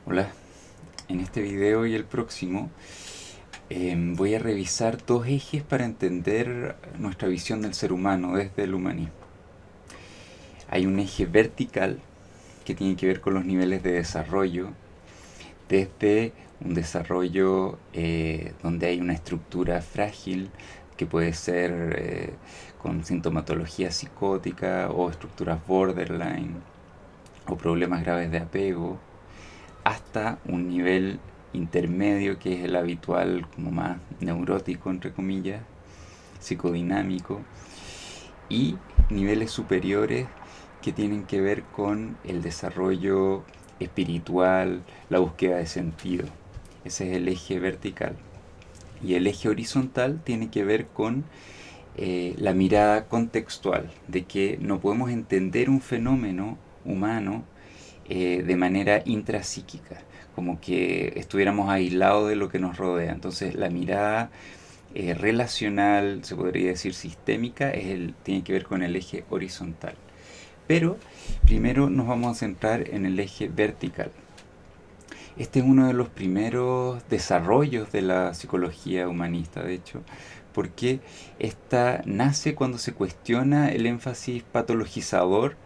Hola, en este video y el próximo voy a revisar dos ejes para entender nuestra visión del ser humano desde el humanismo. Hay un eje vertical que tiene que ver con los niveles de desarrollo, desde un desarrollo donde hay una estructura frágil que puede ser con sintomatología psicótica o estructuras borderline o problemas graves de apego, hasta un nivel intermedio que es el habitual, como más neurótico, entre comillas, psicodinámico, y niveles superiores que tienen que ver con el desarrollo espiritual, la búsqueda de sentido. Ese es el eje vertical. Y el eje horizontal tiene que ver con la mirada contextual, de que no podemos entender un fenómeno humano de manera intrapsíquica, como que estuviéramos aislados de lo que nos rodea. Entonces la mirada relacional, se podría decir sistémica, tiene que ver con el eje horizontal. Pero primero nos vamos a centrar en el eje vertical. Este es uno de los primeros desarrollos de la psicología humanista, de hecho, porque esta nace cuando se cuestiona el énfasis patologizador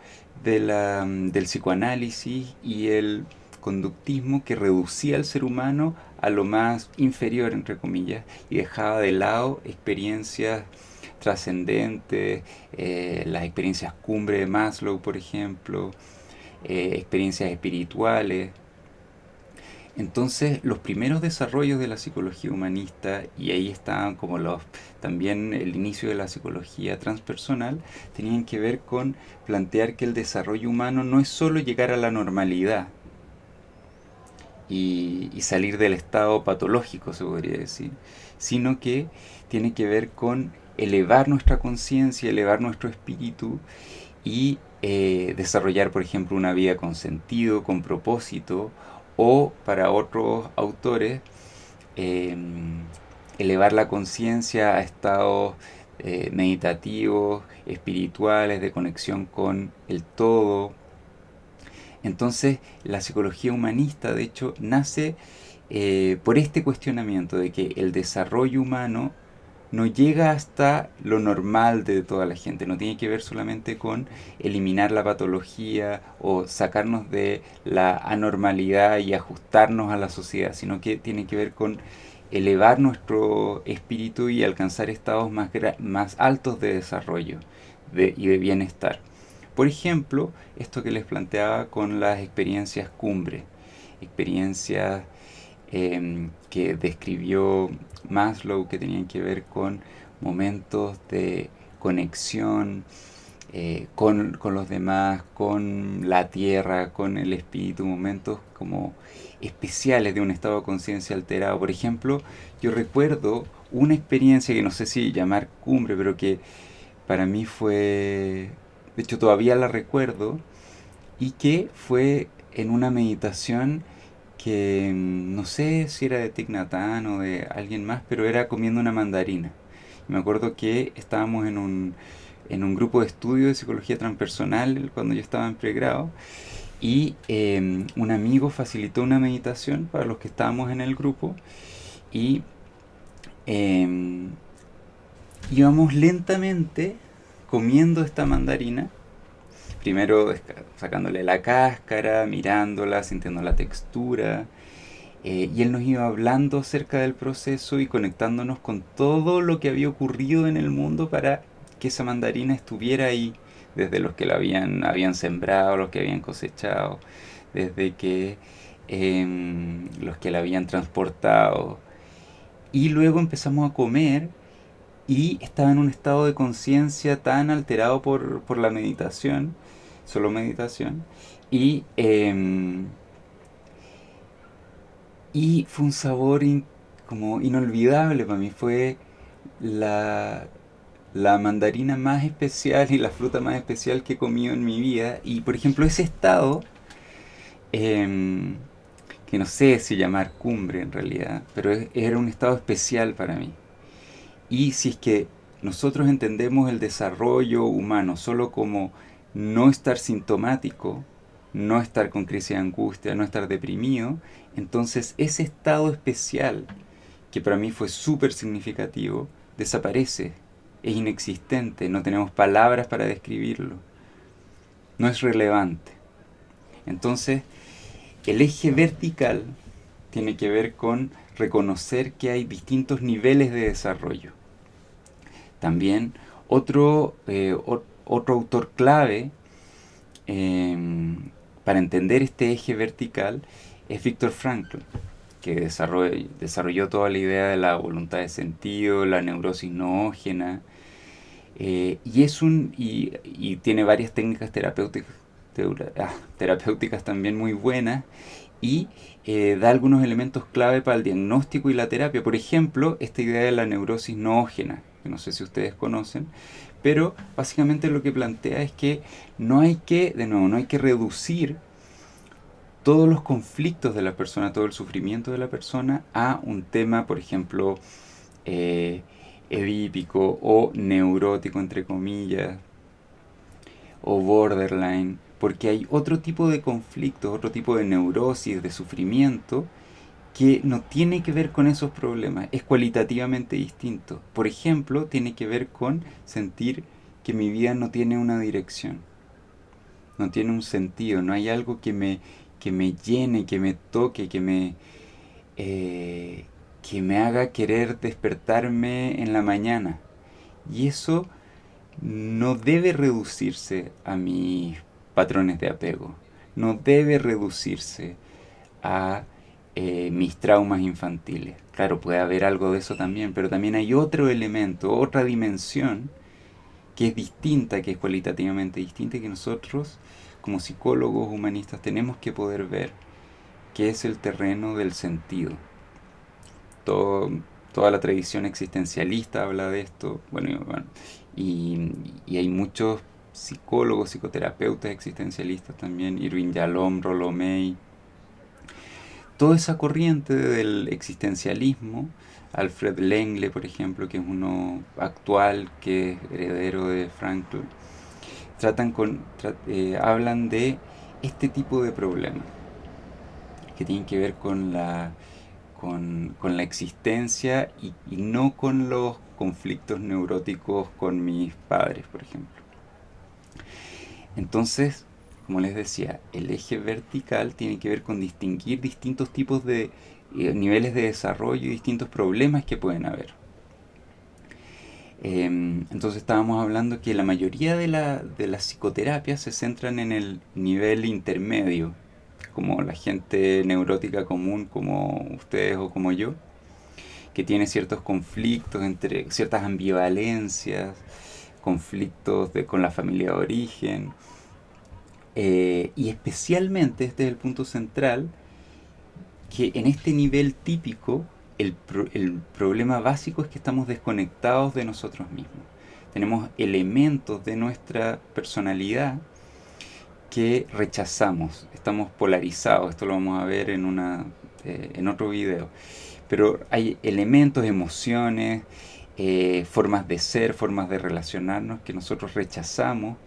del psicoanálisis y el conductismo que reducía al ser humano a lo más inferior, entre comillas, y dejaba de lado experiencias trascendentes, las experiencias cumbre de Maslow, por ejemplo, experiencias espirituales. Entonces, los primeros desarrollos de la psicología humanista, y ahí estaban como también el inicio de la psicología transpersonal, tenían que ver con plantear que el desarrollo humano no es solo llegar a la normalidad y salir del estado patológico, se podría decir, sino que tiene que ver con elevar nuestra conciencia, elevar nuestro espíritu y desarrollar, por ejemplo, una vida con sentido, con propósito, o para otros autores, eh, elevar la conciencia a estados meditativos, espirituales, de conexión con el todo. Entonces, la psicología humanista, de hecho, nace por este cuestionamiento de que el desarrollo humano no llega hasta lo normal de toda la gente, no tiene que ver solamente con eliminar la patología o sacarnos de la anormalidad y ajustarnos a la sociedad, sino que tiene que ver con elevar nuestro espíritu y alcanzar estados más altos de desarrollo y de bienestar. Por ejemplo, esto que les planteaba con las experiencias cumbre, experiencias que describió Maslow, que tenían que ver con momentos de conexión con los demás, con la tierra, con el espíritu, momentos como especiales de un estado de conciencia alterado. Por ejemplo, yo recuerdo una experiencia que no sé si llamar cumbre, pero que para mí fue, de hecho todavía la recuerdo, y que fue en una meditación que no sé si era de Thich Nhat Hanh o de alguien más, pero era comiendo una mandarina. Y me acuerdo que estábamos en un grupo de estudio de psicología transpersonal cuando yo estaba en pregrado y un amigo facilitó una meditación para los que estábamos en el grupo y eh, íbamos lentamente comiendo esta mandarina. Primero sacándole la cáscara, mirándola, sintiendo la textura. Y él nos iba hablando acerca del proceso y conectándonos con todo lo que había ocurrido en el mundo para que esa mandarina estuviera ahí, desde los que la habían sembrado, los que habían cosechado, desde que los que la habían transportado. Y luego empezamos a comer y estaba en un estado de conciencia tan alterado por la meditación, solo meditación, y, eh, y fue un sabor como inolvidable para mí, fue la, la mandarina más especial y la fruta más especial que he comido en mi vida, y por ejemplo ese estado, eh, que no sé si llamar cumbre en realidad, pero era un estado especial para mí. Y si es que nosotros entendemos el desarrollo humano solo como no estar sintomático, no estar con crisis de angustia, no estar deprimido, entonces ese estado especial, que para mí fue súper significativo, desaparece, es inexistente, no tenemos palabras para describirlo, no es relevante. Entonces, el eje vertical tiene que ver con reconocer que hay distintos niveles de desarrollo. También otro autor clave eh, para entender este eje vertical es Viktor Frankl, que desarrolló toda la idea de la voluntad de sentido, la neurosis noógena, y tiene varias técnicas terapéuticas también muy buenas, y da algunos elementos clave para el diagnóstico y la terapia. Por ejemplo, esta idea de la neurosis noógena, que no sé si ustedes conocen, pero básicamente lo que plantea es que no hay que reducir todos los conflictos de la persona, todo el sufrimiento de la persona a un tema, por ejemplo, eh, edípico o neurótico, entre comillas, o borderline, porque hay otro tipo de conflictos, otro tipo de neurosis, de sufrimiento, que no tiene que ver con esos problemas, es cualitativamente distinto. Por ejemplo, tiene que ver con sentir que mi vida no tiene una dirección, no tiene un sentido, no hay algo que me llene, que me toque, eh, que me haga querer despertarme en la mañana. Y eso no debe reducirse a mis patrones de apego, no debe reducirse a mis traumas infantiles. Claro, puede haber algo de eso también, pero también hay otro elemento, otra dimensión que es distinta, que es cualitativamente distinta, que nosotros como psicólogos humanistas tenemos que poder ver, que es el terreno del sentido. Todo, toda la tradición existencialista habla de esto, y hay muchos psicólogos, psicoterapeutas existencialistas también, Irving Yalom, Rollo May, toda esa corriente del existencialismo, Alfred Lengle, por ejemplo, que es uno actual, que es heredero de Frankl, hablan de este tipo de problemas que tienen que ver con la existencia y no con los conflictos neuróticos con mis padres, por ejemplo. Entonces, como les decía, el eje vertical tiene que ver con distinguir distintos tipos de niveles de desarrollo y distintos problemas que pueden haber. Entonces estábamos hablando que la mayoría de las psicoterapias se centran en el nivel intermedio, como la gente neurótica común como ustedes o como yo, que tiene ciertos conflictos, entre ciertas ambivalencias, con la familia de origen, y especialmente, este es el punto central, que en este nivel típico el problema básico es que estamos desconectados de nosotros mismos. Tenemos elementos de nuestra personalidad que rechazamos, estamos polarizados, esto lo vamos a ver en otro video, pero hay elementos, emociones, formas de ser, formas de relacionarnos que nosotros rechazamos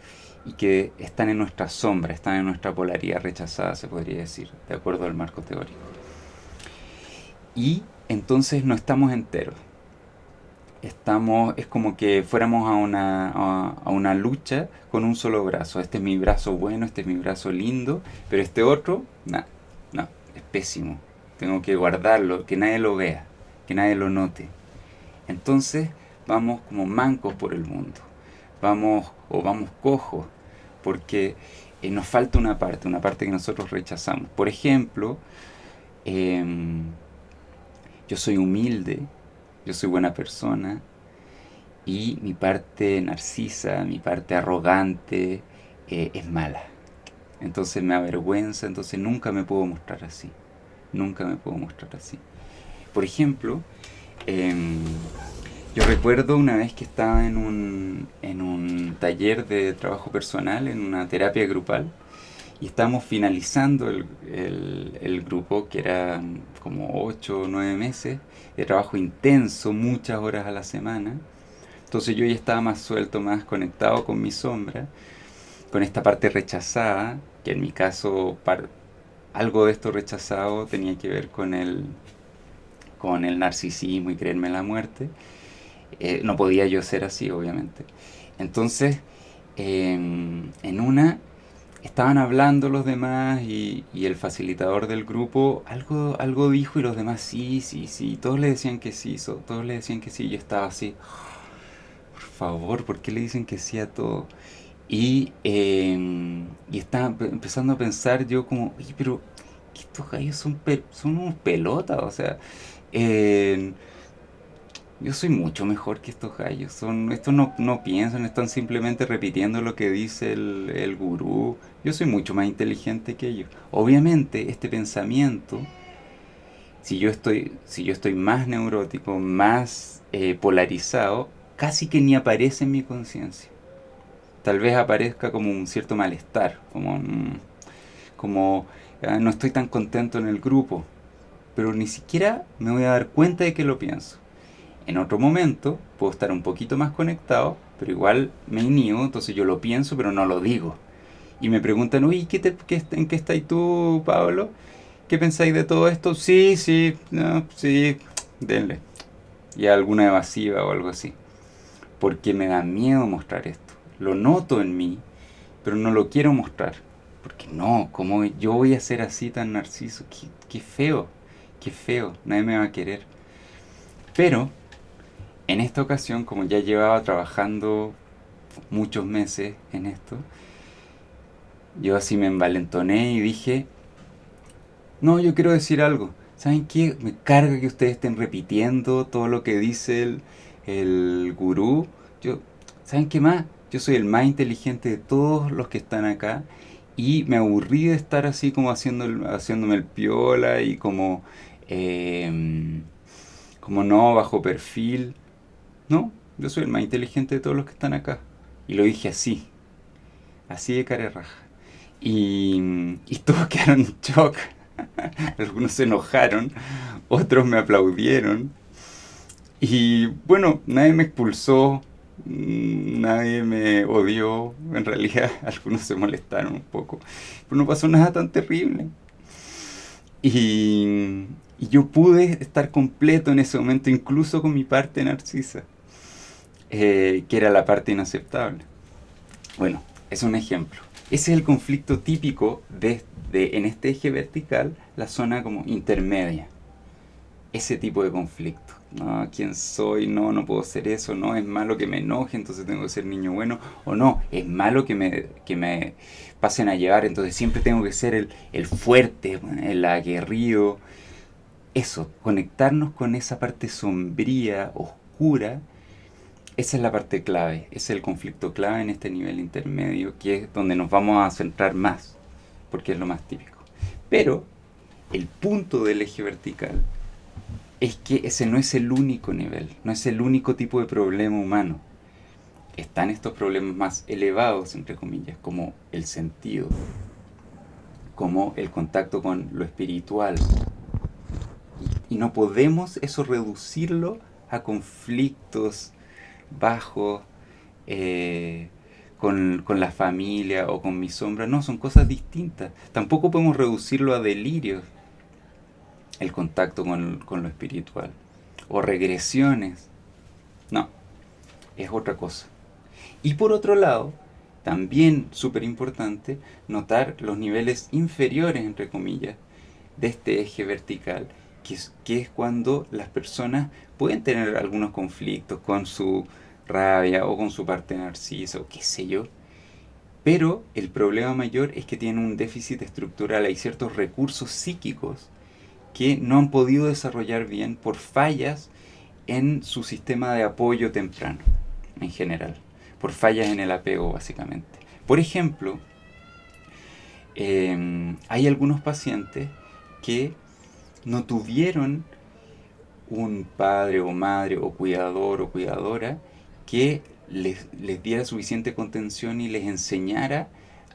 y que están en nuestra sombra, están en nuestra polaridad rechazada, se podría decir, de acuerdo al marco teórico. Y entonces no estamos enteros. Es como que fuéramos a una lucha con un solo brazo. Este es mi brazo bueno, este es mi brazo lindo, pero este otro, no, es pésimo. Tengo que guardarlo, que nadie lo vea, que nadie lo note. Entonces vamos como mancos por el mundo. Vamos cojos, porque nos falta una parte que nosotros rechazamos. Por ejemplo, yo soy humilde, yo soy buena persona, y mi parte narcisa, mi parte arrogante, es mala. Entonces me avergüenza, entonces nunca me puedo mostrar así. Nunca me puedo mostrar así. Por ejemplo, yo recuerdo una vez que estaba en un taller de trabajo personal, en una terapia grupal, y estábamos finalizando el grupo, que eran como 8 o 9 meses de trabajo intenso, muchas horas a la semana. Entonces yo ya estaba más suelto, más conectado con mi sombra, con esta parte rechazada, que en mi caso algo de esto rechazado tenía que ver con el narcisismo y creerme la muerte. No podía yo ser así, obviamente. Entonces, en una estaban hablando los demás y el facilitador del grupo algo dijo y los demás sí, sí, sí, todos le decían que sí, todos le decían que sí, yo estaba así, por favor, ¿por qué le dicen que sí a todo? Y estaba empezando a pensar yo como, oye, pero que estos gallos son unos pelotas, o sea, eh, yo soy mucho mejor que estos gallos. Estos no piensan, están simplemente repitiendo lo que dice el gurú. Yo soy mucho más inteligente que ellos. Obviamente, este pensamiento, si yo estoy más neurótico, más polarizado, casi que ni aparece en mi conciencia. Tal vez aparezca como un cierto malestar, como no estoy tan contento en el grupo, pero ni siquiera me voy a dar cuenta de que lo pienso. En otro momento puedo estar un poquito más conectado, pero igual me inhibo, entonces yo lo pienso, pero no lo digo. Y me preguntan, uy, ¿en qué estáis tú, Pablo? ¿Qué pensáis de todo esto? Sí, sí, no, sí, denle. Y alguna evasiva o algo así. Porque me da miedo mostrar esto. Lo noto en mí, pero no lo quiero mostrar. Porque no, como yo voy a ser así tan narciso, qué feo, nadie me va a querer. Pero en esta ocasión, como ya llevaba trabajando muchos meses en esto, yo así me envalentoné y dije, no, yo quiero decir algo. ¿Saben qué? Me carga que ustedes estén repitiendo todo lo que dice el gurú. Yo, ¿saben qué más? Yo soy el más inteligente de todos los que están acá y me aburrí de estar así como haciéndome el piola y como no, bajo perfil. No, yo soy el más inteligente de todos los que están acá. Y lo dije así, así de cara y raja. Y todos quedaron en shock. Algunos se enojaron, otros me aplaudieron. Y bueno, nadie me expulsó, nadie me odió. En realidad, algunos se molestaron un poco. Pero no pasó nada tan terrible. Y yo pude estar completo en ese momento, incluso con mi parte narcisa, que era la parte inaceptable. Bueno, es un ejemplo. Ese es el conflicto típico en este eje vertical, la zona como intermedia. Ese tipo de conflicto. No, ¿quién soy? No, no puedo ser eso. No, es malo que me enoje, entonces tengo que ser niño bueno. O no, es malo que me pasen a llevar, entonces siempre tengo que ser el fuerte, el aguerrido. Eso, conectarnos con esa parte sombría, oscura. Esa es la parte clave, ese es el conflicto clave en este nivel intermedio, que es donde nos vamos a centrar más, porque es lo más típico. Pero el punto del eje vertical es que ese no es el único nivel, no es el único tipo de problema humano. Están estos problemas más elevados, entre comillas, como el sentido, como el contacto con lo espiritual. Y no podemos eso reducirlo a conflictos bajos, con la familia o con mi sombra. No, son cosas distintas. Tampoco podemos reducirlo a delirios, el contacto con lo espiritual. O regresiones. No, es otra cosa. Y por otro lado, también súper importante, notar los niveles inferiores, entre comillas, de este eje vertical, que es cuando las personas pueden tener algunos conflictos con su rabia o con su parte narcisa o qué sé yo. Pero el problema mayor es que tienen un déficit estructural. Hay ciertos recursos psíquicos que no han podido desarrollar bien por fallas en su sistema de apoyo temprano, en general. Por fallas en el apego, básicamente. Por ejemplo, hay algunos pacientes que no tuvieron un padre o madre o cuidador o cuidadora que les diera suficiente contención y les enseñara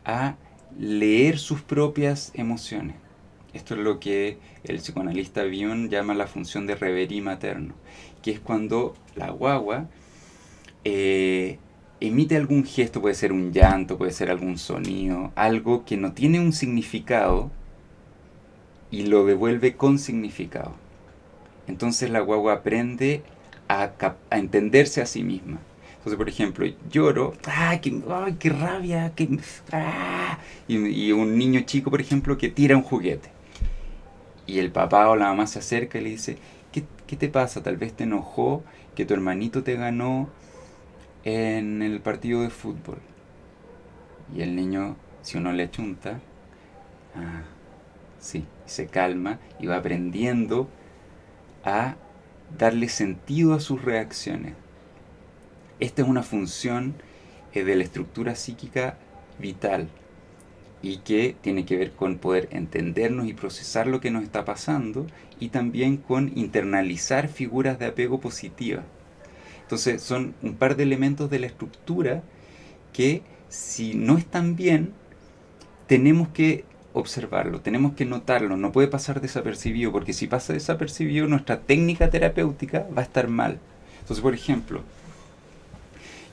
a leer sus propias emociones. Esto es lo que el psicoanalista Bion llama la función de reverie materno, que es cuando la guagua emite algún gesto, puede ser un llanto, puede ser algún sonido, algo que no tiene un significado y lo devuelve con significado. Entonces la guagua aprende a entenderse a sí misma. Entonces, por ejemplo, lloro, ¡ay, qué rabia! ¡Ah! Y un niño chico, por ejemplo, que tira un juguete. Y el papá o la mamá se acerca y le dice, ¿qué te pasa? Tal vez te enojó que tu hermanito te ganó en el partido de fútbol. Y el niño, si uno le achunta, ah, sí, se calma y va aprendiendo a darle sentido a sus reacciones. Esta es una función de la estructura psíquica vital y que tiene que ver con poder entendernos y procesar lo que nos está pasando y también con internalizar figuras de apego positivas. Entonces son un par de elementos de la estructura que si no están bien, tenemos que observarlo, tenemos que notarlo, no puede pasar desapercibido, porque si pasa desapercibido nuestra técnica terapéutica va a estar mal. Entonces, por ejemplo,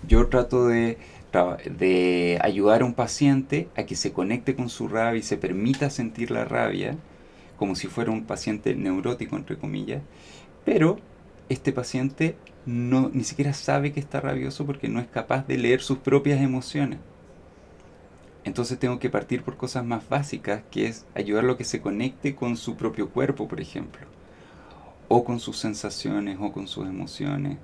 yo trato de ayudar a un paciente a que se conecte con su rabia y se permita sentir la rabia, como si fuera un paciente neurótico, entre comillas, pero este paciente ni siquiera sabe que está rabioso porque no es capaz de leer sus propias emociones. Entonces tengo que partir por cosas más básicas, que es ayudarlo a que se conecte con su propio cuerpo, por ejemplo, o con sus sensaciones, o con sus emociones.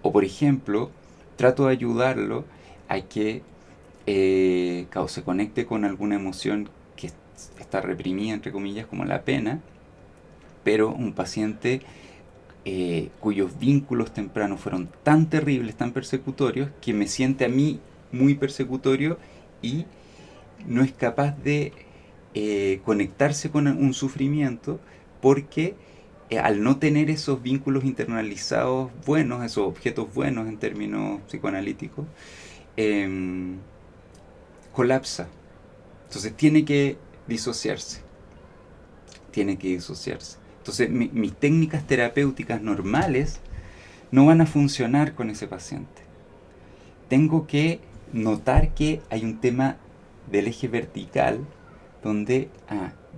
O por ejemplo, trato de ayudarlo a que se conecte con alguna emoción que está reprimida, entre comillas, como la pena, pero un paciente cuyos vínculos tempranos fueron tan terribles, tan persecutorios, que me siente a mí muy persecutorio y no es capaz de conectarse con un sufrimiento porque al no tener esos vínculos internalizados buenos, esos objetos buenos en términos psicoanalíticos, eh, colapsa. Entonces tiene que disociarse, tiene que disociarse. Entonces mis técnicas terapéuticas normales no van a funcionar con ese paciente. Tengo que notar que hay un tema del eje vertical donde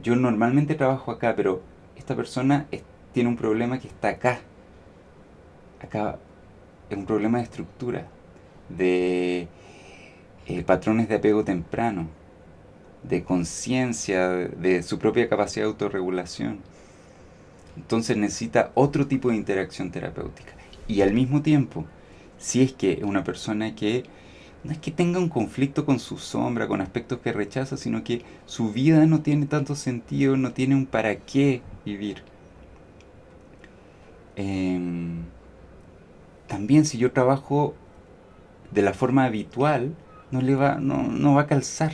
yo normalmente trabajo acá, pero esta persona tiene un problema que está acá. Acá es un problema de estructura, de patrones de apego temprano, de conciencia, de su propia capacidad de autorregulación. Entonces necesita otro tipo de interacción terapéutica. Y al mismo tiempo, si es que es una persona que no es que tenga un conflicto con su sombra, con aspectos que rechaza, sino que su vida no tiene tanto sentido, no tiene un para qué vivir. Eh, También si yo trabajo de la forma habitual, no va a calzar.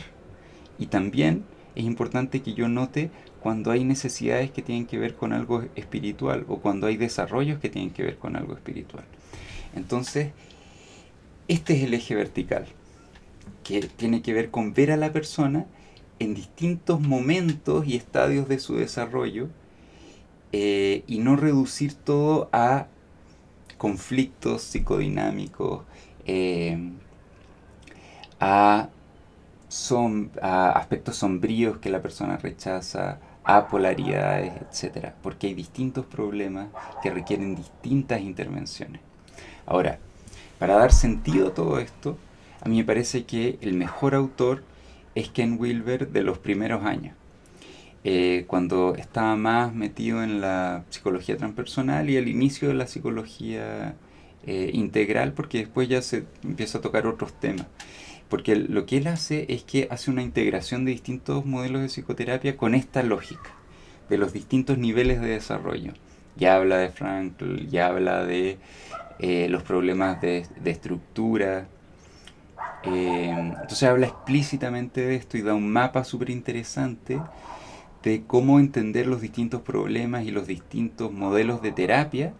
Y también es importante que yo note cuando hay necesidades que tienen que ver con algo espiritual o cuando hay desarrollos que tienen que ver con algo espiritual. Entonces, este es el eje vertical, que tiene que ver con ver a la persona en distintos momentos y estadios de su desarrollo y no reducir todo a conflictos psicodinámicos, eh, a, a aspectos sombríos que la persona rechaza, a polaridades, etcétera, porque hay distintos problemas que requieren distintas intervenciones. Ahora, para dar sentido a todo esto, a mí me parece que el mejor autor es Ken Wilber de los primeros años, cuando estaba más metido en la psicología transpersonal y el inicio de la psicología integral, porque después ya se empieza a tocar otros temas. Porque lo que él hace es que hace una integración de distintos modelos de psicoterapia con esta lógica, de los distintos niveles de desarrollo. Ya habla de Frankl, ya habla de los problemas de estructura. Entonces habla explícitamente de esto y da un mapa súper interesante de cómo entender los distintos problemas y los distintos modelos de terapia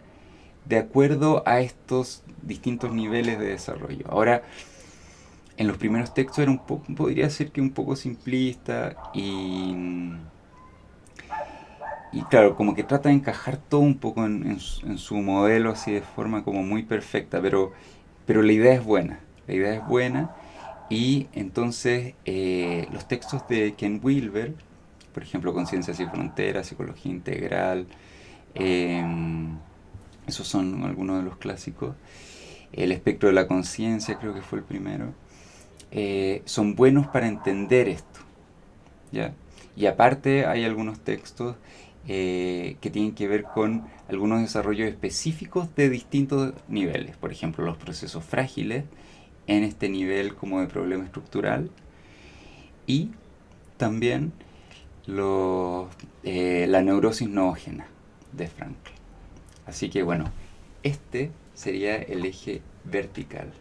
de acuerdo a estos distintos niveles de desarrollo. Ahora, en los primeros textos era podría ser que un poco simplista y claro, como que trata de encajar todo un poco en su modelo así de forma como muy perfecta, pero la idea es buena. la idea es buena. Y entonces los textos de Ken Wilber, por ejemplo, Conciencia sin Fronteras, Psicología Integral, eh, esos son algunos de los clásicos. El espectro de la conciencia creo que fue el primero. Son buenos para entender esto, ¿ya? Y aparte hay algunos textos que tienen que ver con algunos desarrollos específicos de distintos niveles. Por ejemplo, los procesos frágiles en este nivel como de problema estructural, y también la neurosis noógena de Frankl. Así que bueno, este sería el eje vertical.